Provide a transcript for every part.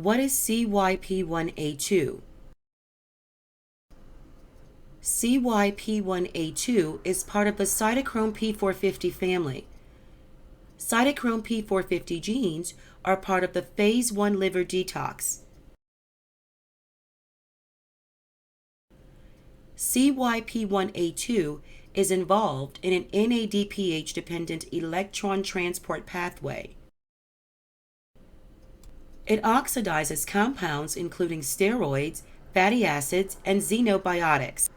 What is CYP1A2? CYP1A2 is part of the cytochrome P450 family. Cytochrome P450 genes are part of the phase 1 liver detox. CYP1A2 is involved in an NADPH-dependent electron transport pathway. It oxidizes compounds including steroids, fatty acids, and xenobiotics.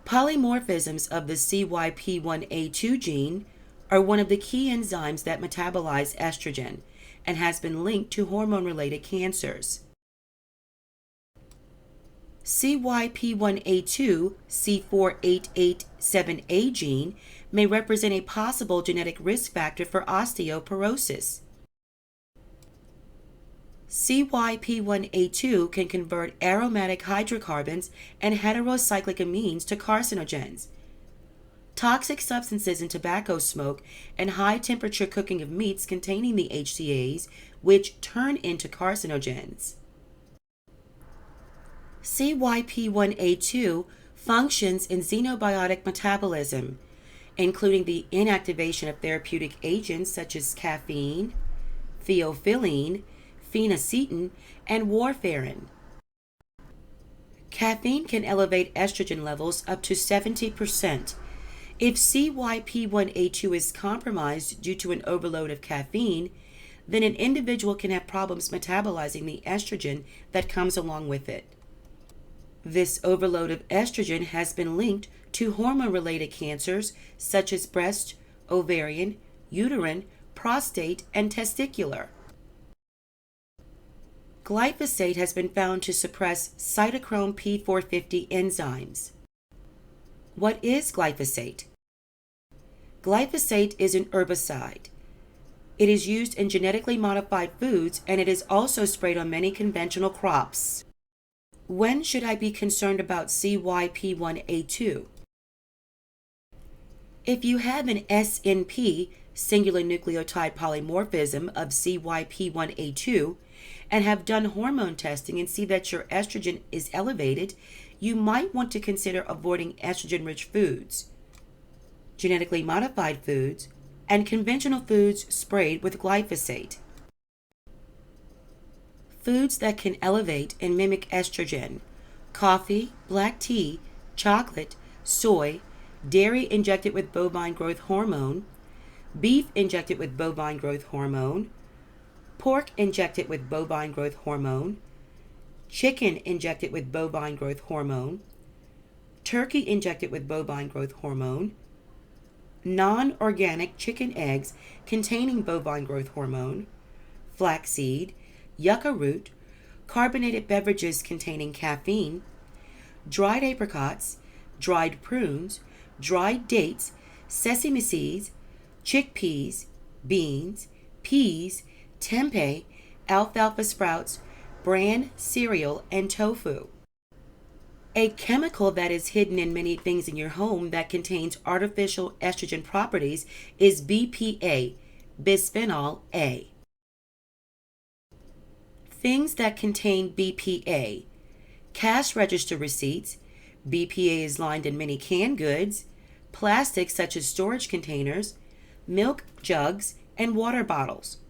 Polymorphisms of the CYP1A2 gene are one of the key enzymes that metabolize estrogen and has been linked to hormone-related cancers. CYP1A2 C4887A gene may represent a possible genetic risk factor for osteoporosis. CYP1A2 can convert aromatic hydrocarbons and heterocyclic amines to carcinogens. Toxic substances in tobacco smoke and high-temperature cooking of meats containing the HCAs, which turn into carcinogens. CYP1A2 functions in xenobiotic metabolism, including the inactivation of therapeutic agents such as caffeine, theophylline, phenacetin, and warfarin. Caffeine can elevate estrogen levels up to 70%. If CYP1A2 is compromised due to an overload of caffeine, then an individual can have problems metabolizing the estrogen that comes along with it. This overload of estrogen has been linked to hormone-related cancers such as breast, ovarian, uterine, prostate, and testicular. Glyphosate has been found to suppress cytochrome P450 enzymes. What is glyphosate? Glyphosate is an herbicide. It is used in genetically modified foods, and it is also sprayed on many conventional crops. When should I be concerned about CYP1A2? If you have an SNP, singular nucleotide polymorphism of CYP1A2, and have done hormone testing and see that your estrogen is elevated, you might want to consider avoiding estrogen-rich foods, genetically modified foods, and conventional foods sprayed with glyphosate. Foods that can elevate and mimic estrogen: coffee, black tea, chocolate, soy, dairy injected with bovine growth hormone, beef injected with bovine growth hormone, pork injected with bovine growth hormone, chicken injected with bovine growth hormone, turkey injected with bovine growth hormone, non-organic chicken eggs containing bovine growth hormone, flaxseed, yucca root, carbonated beverages containing caffeine, dried apricots, dried prunes, dried dates, sesame seeds, chickpeas, beans, peas, tempeh, alfalfa sprouts, bran cereal, and tofu. A chemical that is hidden in many things in your home that contains artificial estrogen properties is BPA, bisphenol A. Things that contain BPA: cash register receipts. BPA is lined in many canned goods, plastics such as storage containers, milk jugs, and water bottles.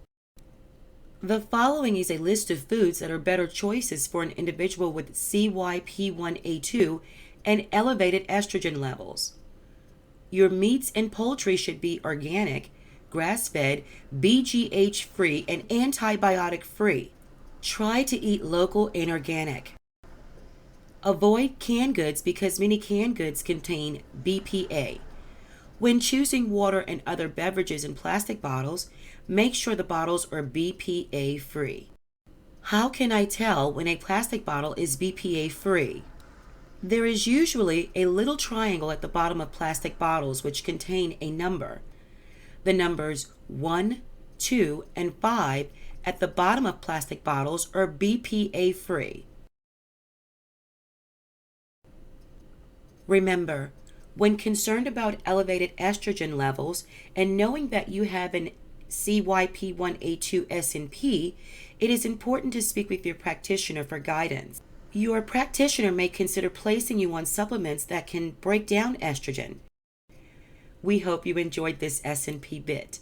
The following is a list of foods that are better choices for an individual with CYP1A2 and elevated estrogen levels. Your meats and poultry should be organic, grass-fed, BPA-free, and antibiotic-free. Try to eat local and organic. Avoid canned goods because many canned goods contain BPA. When choosing water and other beverages in plastic bottles, make sure the bottles are BPA-free. How can I tell when a plastic bottle is BPA-free? There is usually a little triangle at the bottom of plastic bottles which contain a number. The numbers 1, 2, and 5 at the bottom of plastic bottles are BPA-free. Remember, when concerned about elevated estrogen levels and knowing that you have an CYP1A2 SNP, it is important to speak with your practitioner for guidance. Your practitioner may consider placing you on supplements that can break down estrogen. We hope you enjoyed this SNP bit.